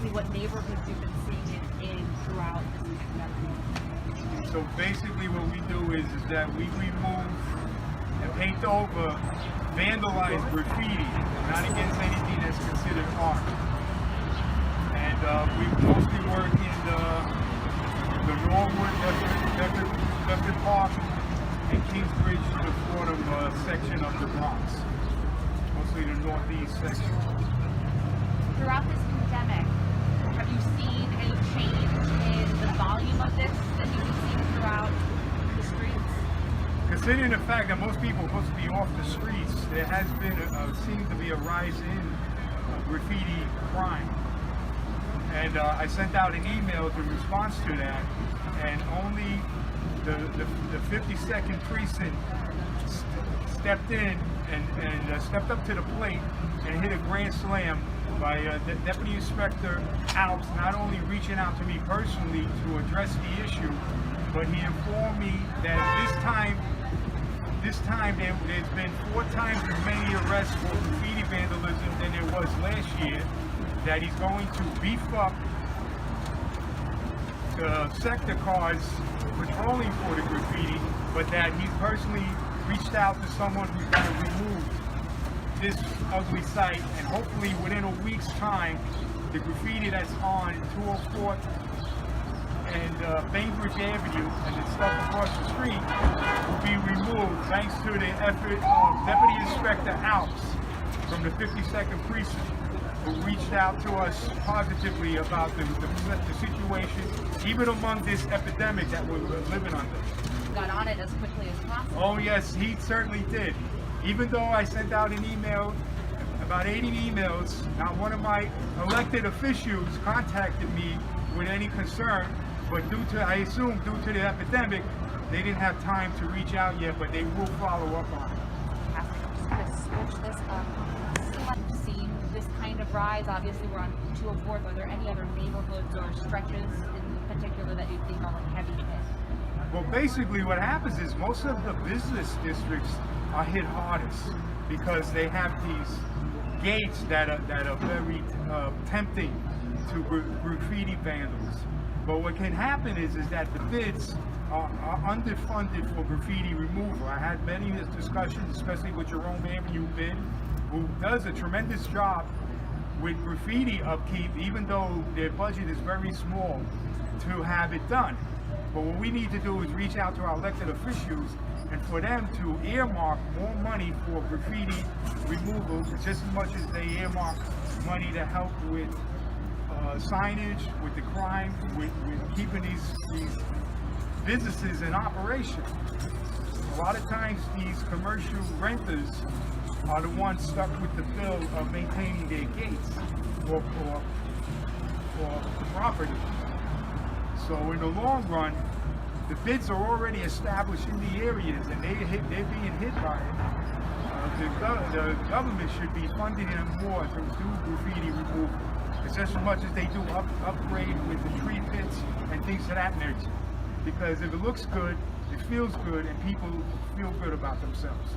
basically what neighborhoods you've been seeing it in throughout this pandemic. So basically what we do is that we remove and paint over vandalized graffiti, not against anything that's considered art. And we mostly work in the Norwood, Bedford Park, and Kingsbridge to the Fordham section of the Bronx. Mostly the northeast section. Throughout this pandemic, have you seen any change in the volume of this that you've been seeing throughout the streets? Considering the fact that most people are supposed to be off the streets, there has been seems to be a rise in graffiti crime. And I sent out an email in response to that, and only the 52nd precinct stepped in and stepped up to the plate and hit a grand slam by Deputy Inspector Alps not only reaching out to me personally to address the issue, but he informed me that this time there's been 4 times as many arrests for graffiti vandalism than there was last year, that he's going to beef up the sector cars patrolling for the graffiti, but that he personally reached out to someone who's going to remove this ugly site, and hopefully within a week's time, the graffiti that's on 204th and Bainbridge Avenue and the stuff across the street will be removed thanks to the effort of Deputy Inspector Alps from the 52nd Precinct, who reached out to us positively about the situation, even among this epidemic that we're living under. Got on it as quickly as possible. Oh yes, he certainly did. Even though I sent out an email, about 80 emails, not one of my elected officials contacted me with any concern, but I assume due to the epidemic, they didn't have time to reach out yet, but they will follow up on it. I'm just going to switch this up. We've seen this kind of rise. Obviously, we're on 204th. Are there any other neighborhoods or stretches in particular that you think are like heavy hit? Well, basically what happens is most of the business districts are hit hardest because they have these gates that are very tempting to graffiti vandals. But what can happen is that the bids are underfunded for graffiti removal. I had many discussions, especially with Jerome Avenue bid, who does a tremendous job with graffiti upkeep, even though their budget is very small to have it done. But what we need to do is reach out to our elected officials and for them to earmark more money for graffiti removal, just as much as they earmark money to help with signage, with the crime, with keeping these businesses in operation. A lot of times these commercial renters are the ones stuck with the bill of maintaining their gates for the property. So in the long run, the bids are already established in the areas and they're being hit by it. The government should be funding them more to do graffiti removal. It's just as much as they do upgrade with the tree pits and things of that nature. Because if it looks good, it feels good, and people feel good about themselves.